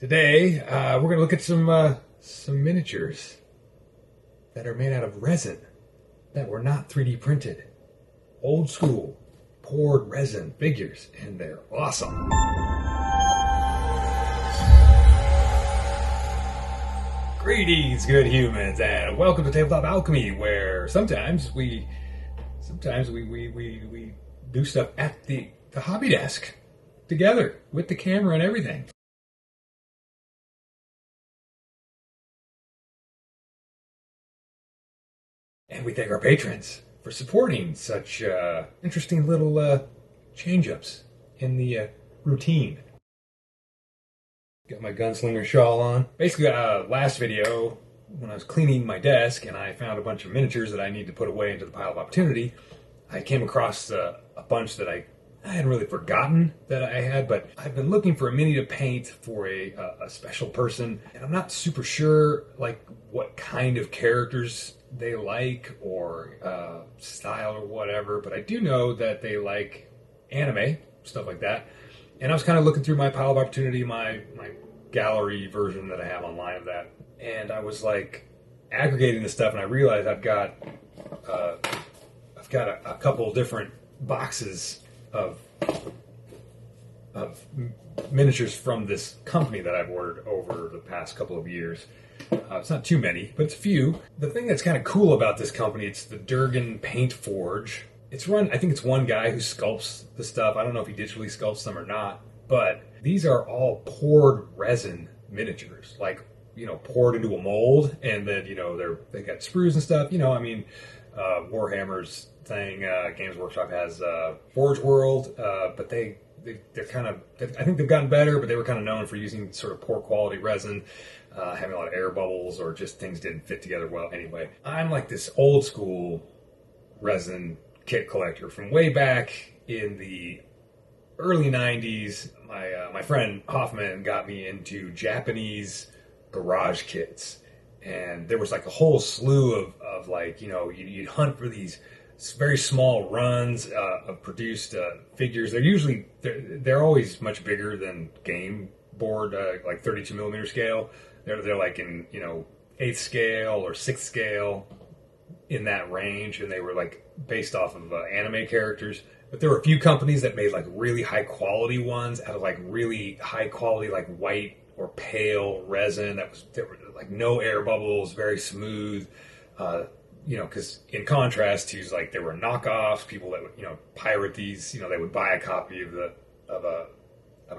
Today, we're going to look at some miniatures that are made out of resin that were not 3D printed. Old school, poured resin figures, and they're awesome. Greetings, good humans, and welcome to Tabletop Alchemy, where sometimes we do stuff at the hobby desk together with the camera and everything. And we thank our patrons for supporting such interesting little change-ups in the routine. Got my gunslinger shawl on. Basically, last video, when I was cleaning my desk and I found a bunch of miniatures that I need to put away into the pile of opportunity, I came across a bunch that I hadn't really forgotten that I had, but I've been looking for a mini to paint for a special person, and I'm not super sure like what kind of characters they like or style or whatever, but I do know that they like anime, stuff like that. And I was kind of looking through my pile of opportunity, my gallery version that I have online of that, and I was like aggregating the stuff, and I realized I've got a couple different boxes of miniatures from this company that I've ordered over the past couple of years. It's not too many, but it's a few. The thing that's kind of cool about this company, it's the Durgan Paint Forge. It's run, I think it's one guy who sculpts the stuff. I don't know if he digitally sculpts them or not, but these are all poured resin miniatures, like, you know, poured into a mold, and then, you know, they got sprues and stuff. You know, I mean, Warhammer's thing, Games Workshop has Forge World, but they're kind of, I think they've gotten better, but they were kind of known for using sort of poor quality resin, having a lot of air bubbles, or just things didn't fit together well. Anyway, I'm like this old school resin kit collector from way back in the early 90s. My friend Hoffman got me into Japanese garage kits, and there was like a whole slew of like, you know, you'd hunt for these very small runs of produced figures. They're always much bigger than game board, like 32 millimeter scale. They're like in, you know, 8th scale or 6th scale, in that range, and they were like based off of anime characters. But there were a few companies that made like really high quality ones out of like really high quality like white or pale resin there were like no air bubbles, very smooth. You know, because in contrast to like there were knockoffs, people that would, you know, pirate these. You know, they would buy a copy of a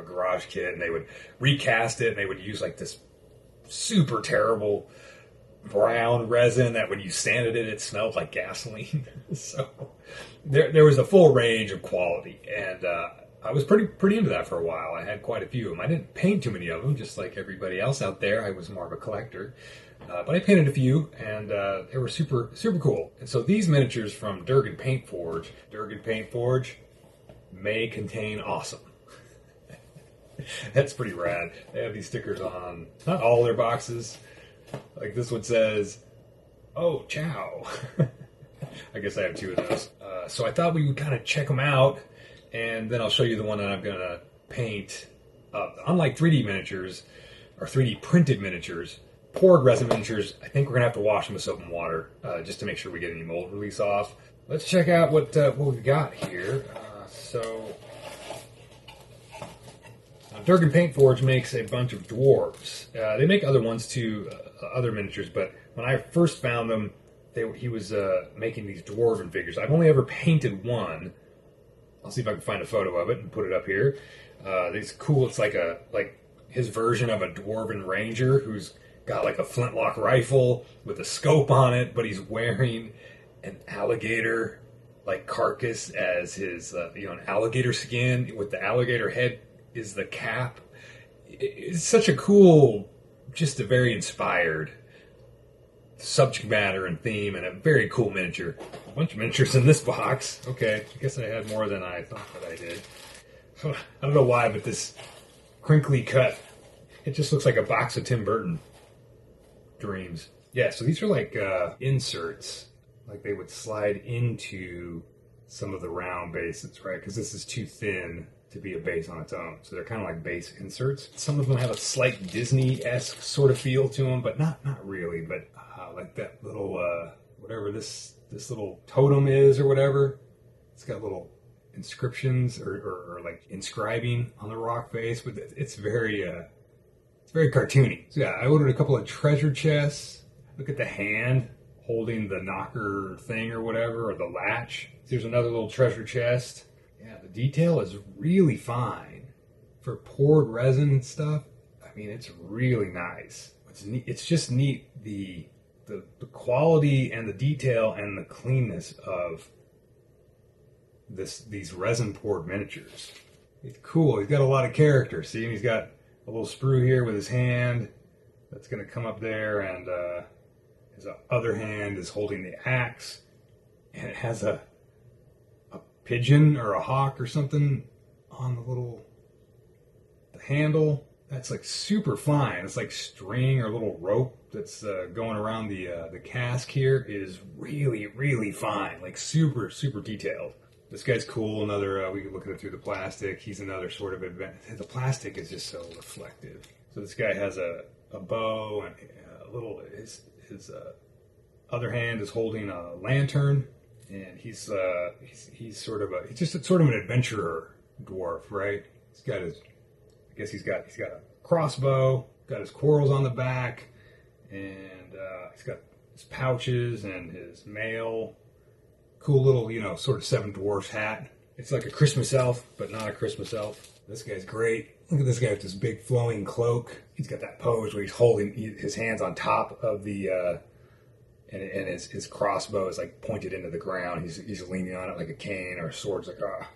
garage kit, and they would recast it, and they would use like this super terrible brown resin that when you sanded it, it smelled like gasoline. So there was a full range of quality, and I was pretty into that for a while. I had quite a few of them. I didn't paint too many of them, just like everybody else out there. I was more of a collector, but I painted a few, and they were super cool. And so these miniatures from Durgan Paint Forge may contain awesome. That's pretty rad. They have these stickers on not all their boxes. Like this one says, "Oh, ciao." I guess I have two of those. So I thought we would kind of check them out, and then I'll show you the one that I'm going to paint. Unlike 3D miniatures, or 3D printed miniatures, poured resin miniatures, I think we're going to have to wash them with soap and water, just to make sure we get any mold release off. Let's check out what we've got here. Durgan Paint Forge makes a bunch of dwarves. They make other ones too, other miniatures, but when I first found them, he was making these dwarven figures. I've only ever painted one. I'll see if I can find a photo of it and put it up here. It's cool. It's like his version of a dwarven ranger who's got like a flintlock rifle with a scope on it, but he's wearing an alligator like carcass as his an alligator skin with the alligator head is the cap. It's such a cool, just a very inspired subject matter and theme, and a very cool miniature. A bunch of miniatures in this box. Okay, I guess I had more than I thought that I did. I don't know why, but this crinkly cut, it just looks like a box of Tim Burton dreams. Yeah, so these are like inserts, like they would slide into some of the round bases, right? Because this is too thin to be a base on its own. So they're kind of like base inserts. Some of them have a slight Disney-esque sort of feel to them, but not really. But like that little, whatever this little totem is or whatever, it's got little inscriptions or like inscribing on the rock face, but it's very cartoony. So yeah, I ordered a couple of treasure chests. Look at the hand holding the knocker thing or whatever, or the latch. Here's another little treasure chest. Yeah, the detail is really fine for poured resin and stuff. I mean, it's really nice. It's just neat, the quality and the detail and the cleanness of these resin poured miniatures. It's cool. He's got a lot of character. See, he's got a little sprue here with his hand that's going to come up there, and his other hand is holding the axe, and it has a pigeon or a hawk or something on the handle. That's like super fine. It's like string or little rope that's going around the cask here is really, really fine. Like super, super detailed. This guy's cool. Another, we can look at it through the plastic. He's another sort of event. The plastic is just so reflective. So this guy has a bow, and a little, his other hand is holding a lantern, and he's sort of he's sort of an adventurer dwarf, right? He's got he's got a crossbow, got his quarrels on the back, and he's got his pouches and his mail. Cool little, sort of Seven Dwarfs hat. It's like a Christmas elf, but not a Christmas elf. This guy's great. Look at this guy with this big flowing cloak. He's got that pose where he's holding his hands on top of the, and his crossbow is like pointed into the ground. He's leaning on it like a cane or a sword. It's like,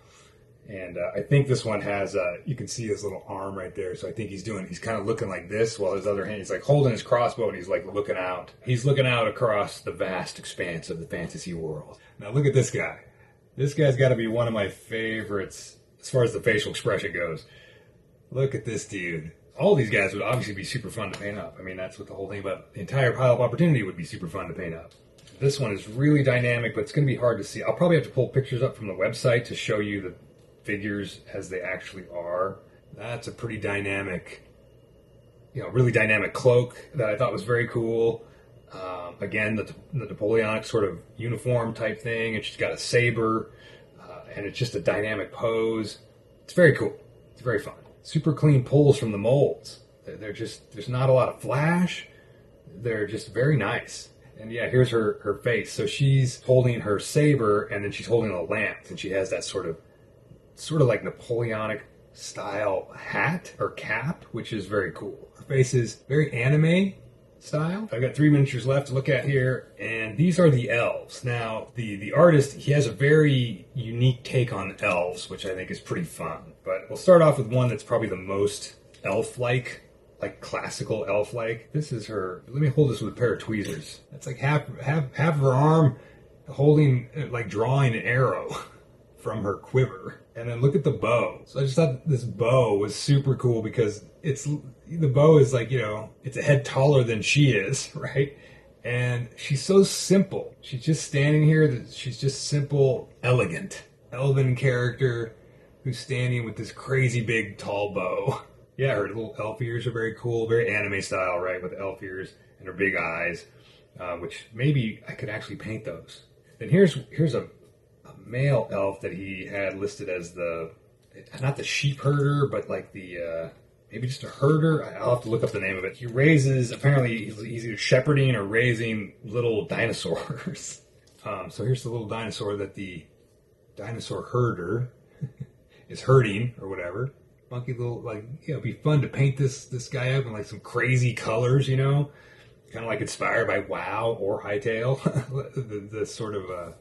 And I think this one has, you can see his little arm right there. So I think he's kind of looking like this while his other hand, he's like holding his crossbow and he's like looking out. He's looking out across the vast expanse of the fantasy world. Now look at this guy. This guy's got to be one of my favorites as far as the facial expression goes. Look at this dude. All these guys would obviously be super fun to paint up. I mean, that's what the whole thing about the entire Pile of Opportunity would be super fun to paint up. This one is really dynamic, but it's going to be hard to see. I'll probably have to pull pictures up from the website to show you the figures as they actually are. That's a pretty dynamic, really dynamic cloak that I thought was very cool. Again, the Napoleonic sort of uniform type thing, and she's got a saber, and it's just a dynamic pose. It's very cool. It's very fun. Super clean pulls from the molds. There's not a lot of flash. They're just very nice. And yeah, here's her face. So she's holding her saber, and then she's holding a lamp, and she has that sort of like Napoleonic style hat or cap, which is very cool. Her face is very anime style. I've got 3 miniatures left to look at here, and these are the elves. Now, the artist, he has a very unique take on elves, which I think is pretty fun. But we'll start off with one that's probably the most elf-like, like classical elf-like. This is her. Let me hold this with a pair of tweezers. That's like half of her arm holding, like drawing an arrow from her quiver. And then look at the bow. So I just thought this bow was super cool because the bow is like, it's a head taller than she is, right? And she's so simple. She's just standing here. She's just simple, elegant, elven character who's standing with this crazy big tall bow. Yeah, her little elf ears are very cool, very anime style, right? With the elf ears and her big eyes, which maybe I could actually paint those. Then here's a male elf that he had listed as not the sheep herder, but like the maybe just a herder. I'll have to look up the name of it. He raises, apparently he's either shepherding or raising little dinosaurs. So here's the little dinosaur that the dinosaur herder is herding or whatever. Funky little, like, it'd be fun to paint this guy up in like some crazy colors, kind of like inspired by WoW or Hightail. the sort of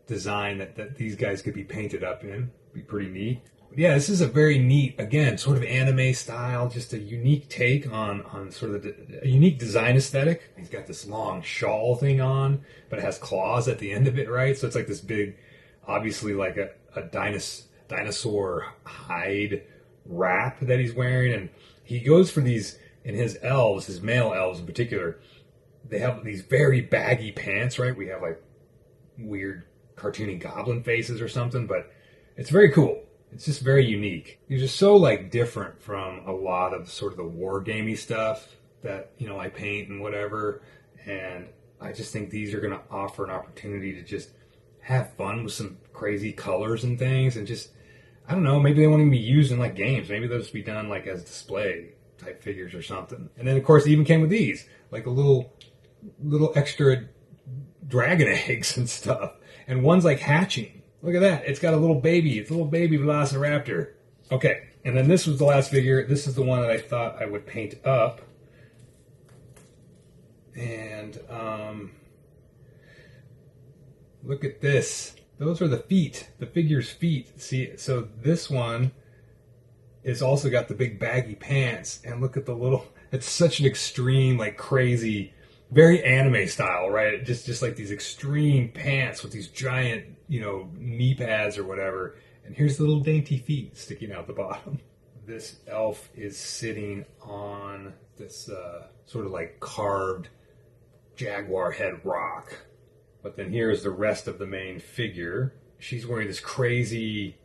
design that these guys could be painted up in. Be pretty neat. But yeah, this is a very neat, again, sort of anime style, just a unique take on sort of a unique design aesthetic. He's got this long shawl thing on, but it has claws at the end of it, right? So it's like this big, obviously like a dinosaur hide wrap that he's wearing. And he goes for these, in his elves, his male elves in particular, they have these very baggy pants, right? We have like weird cartoony goblin faces or something, but it's very cool. It's just very unique. These are so like different from a lot of sort of the war gamey stuff that, you know, I paint and whatever. And I just think these are going to offer an opportunity to just have fun with some crazy colors and things, and just, I don't know, maybe they won't even be used in like games. Maybe they'll just be done like as display type figures or something. And then of course it even came with these, like a little extra dragon eggs and stuff. And one's like hatching. Look at that. It's got a little baby. It's a little baby velociraptor. Okay. And then this was the last figure. This is the one that I thought I would paint up. And look at this. Those are the feet, the figure's feet. See, so this one is also got the big baggy pants, and look at the little, it's such an extreme, like crazy, very anime style, right? Just like these extreme pants with these giant, you know, knee pads or whatever. And here's the little dainty feet sticking out the bottom. This elf is sitting on this sort of like carved jaguar head rock. But then here's the rest of the main figure. She's wearing this crazy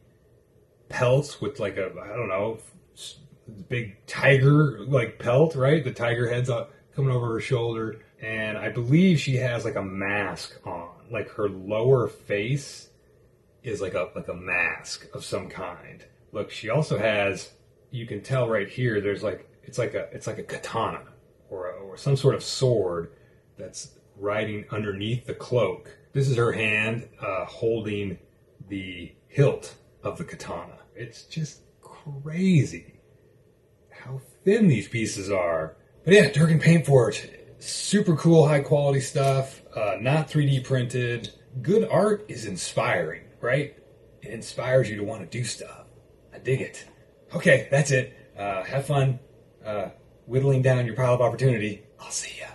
pelt with like a, I don't know, big tiger like pelt, right? The tiger head's coming over her shoulder. And I believe she has like a mask on. Like her lower face is like a mask of some kind. Look, she also has, you can tell right here, there's like, it's like a katana or some sort of sword that's riding underneath the cloak. This is her hand holding the hilt of the katana. It's just crazy how thin these pieces are. But yeah, Durgan Paintforge, super cool, high quality stuff, not 3D printed. Good art is inspiring, right? It inspires you to want to do stuff. I dig it. Okay, that's it. Have fun whittling down your pile of opportunity. I'll see ya.